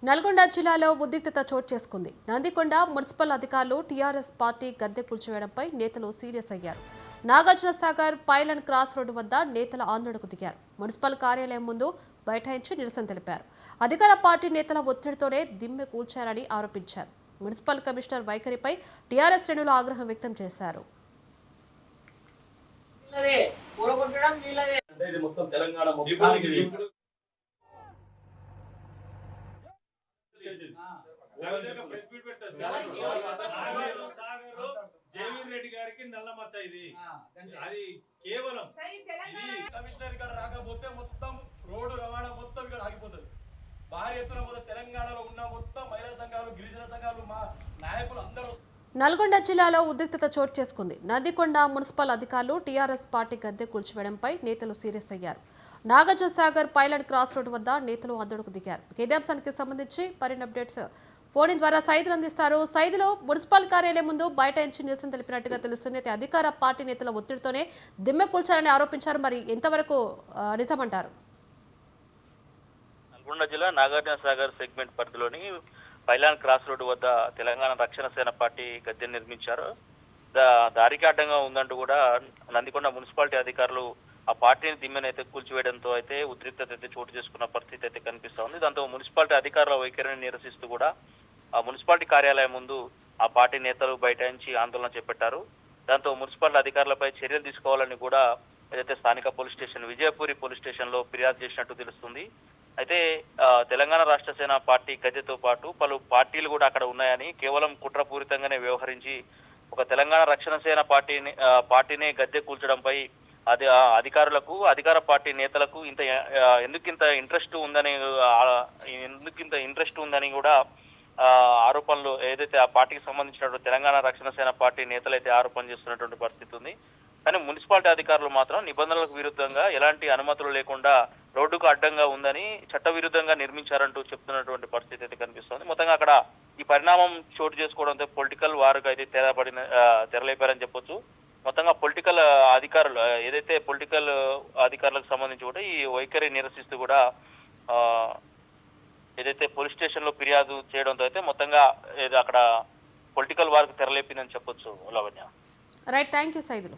నల్గొండ జిల్లాలో ఉద్రిక్తత చోటు చేసుకుంది. నందికొండ మున్సిపల్ అధికారులు టీఆర్ఎస్ పార్టీ గద్దె కూల్చివేయడంపై నేతలు సీరియస్ అయ్యారు. నాగార్జున సాగర్ పైలన్ క్రాస్ రోడ్డు వద్ద నేతల ఆందోళనకు దిగారు. మున్సిపల్ కార్యాలయం ముందు బైఠాయించి నిరసన తెలిపారు. అధికార పార్టీ నేతల ఒత్తిడితోనే దిమ్మె కూల్చారని ఆరోపించారు. మున్సిపల్ కమిషనర్ వైఖరిపై టీఆర్ఎస్ శ్రేణులు ఆగ్రహం వ్యక్తం చేశారు. రెడ్డి గారికి నల్ల మచ్చ ఇది అది కేవలం కమిషనర్ ఇక్కడ రాకపోతే మొత్తం రోడ్డు రవాణా మొత్తం ఇక్కడ ఆగిపోతుంది. భారీ ఎత్తున మొత్తం తెలంగాణలో ఉన్న మొత్తం మహిళా సంఘాలు గిరిజన సంఘాలు మా నాయకులు అందరూ. నల్గొండ జిల్లాలో ఉద్రిక్తత చోటు చేసుకుంది. నందికొండ మున్సిపల్ అధికారులు టీఆర్ఎస్ పార్టీ గద్దె కూల్చివేయడంపై నేతలు సీరియస్ అయ్యారు. Nagarjuna Sagar pilot cross road వద్ద నేతలు ఆందోళనకు దిగారు. ఇదే అంశానికి సంబంధించి మరిన్ని అప్డేట్స్ ఫోన్ ద్వారా సైదులు అందిస్తారు. సైదులో మున్సిపల్ కార్యాలయం ముందు బైఠాయించి నిరసన తెలిపినట్టుగా తెలుస్తుంది. అయితే అధికార పార్టీ నేతల ఒత్తిడితోనే దిమ్మె కూల్చారని ఆరోపించారు. మరి ఎంతవరకు నిజమంటారు? నల్గొండ జిల్లా నాగార్జున సాగర్ సెగ్మెంట్ పరిధిలోని పైలాన్ క్రాస్ రోడ్డు వద్ద తెలంగాణ రక్షణ సేన పార్టీ గద్దె నిర్మించారు. దారికి అడ్డంగా ఉందంటూ కూడా నందికొండ మున్సిపాలిటీ అధికారులు ఆ పార్టీని దిమ్మెనైతే కూల్చివేయడంతో అయితే ఉద్రిక్తత అయితే చోటు చేసుకున్న పరిస్థితి అయితే కనిపిస్తా ఉంది. దాంతో మున్సిపాలిటీ అధికారుల వైఖరిని నిరసిస్తూ కూడా ఆ మున్సిపాలిటీ కార్యాలయం ముందు ఆ పార్టీ నేతలు బైఠాయించి ఆందోళన చేపట్టారు. దాంతో మున్సిపాలిటీ అధికారులపై చర్యలు తీసుకోవాలని కూడా ఏదైతే స్థానిక police station Vijayapuri police station లో ఫిర్యాదు చేసినట్టు తెలుస్తుంది. అయితే తెలంగాణ రాష్ట్ర సేన పార్టీ గద్దెతో పాటు పలు పార్టీలు కూడా అక్కడ ఉన్నాయని, కేవలం కుట్రపూరితంగానే వ్యవహరించి ఒక తెలంగాణ రక్షణ సేన పార్టీనే గద్దె కూల్చడంపై అధికారులకు అధికార పార్టీ నేతలకు ఎందుకింత ఇంట్రెస్ట్ ఉందని కూడా ఆరోపణలు ఏదైతే ఆ పార్టీకి సంబంధించినటువంటి తెలంగాణ రక్షణ సేన పార్టీ నేతలు అయితే ఆరోపణ చేస్తున్నటువంటి పరిస్థితి ఉంది. కానీ మున్సిపాలిటీ అధికారులు మాత్రం నిబంధనలకు విరుద్ధంగా ఎలాంటి అనుమతులు లేకుండా రోడ్డుకు అడ్డంగా ఉందని చట్టవిరుద్ధంగా నిర్మించారంటూ చెప్తున్నటువంటి పరిస్థితి అయితే కనిపిస్తోంది. మొత్తంగా అక్కడ ఈ పరిణామం చోటు చేసుకోవడంతో పొలిటికల్ వారికి అయితే తెరలేపారని చెప్పొచ్చు. మొత్తంగా పొలిటికల్ అధికారులు ఏదైతే పొలిటికల్ అధికారులకు సంబంధించి కూడా ఈ వైఖరి నిరసిస్తూ కూడా ఏదైతే పోలీస్ స్టేషన్ లో ఫిర్యాదు చేయడంతో అయితే మొత్తంగా అక్కడ పొలిటికల్ వారికి తెరలేపిందని చెప్పొచ్చు. Lavanya. Right, thank you Saidulu.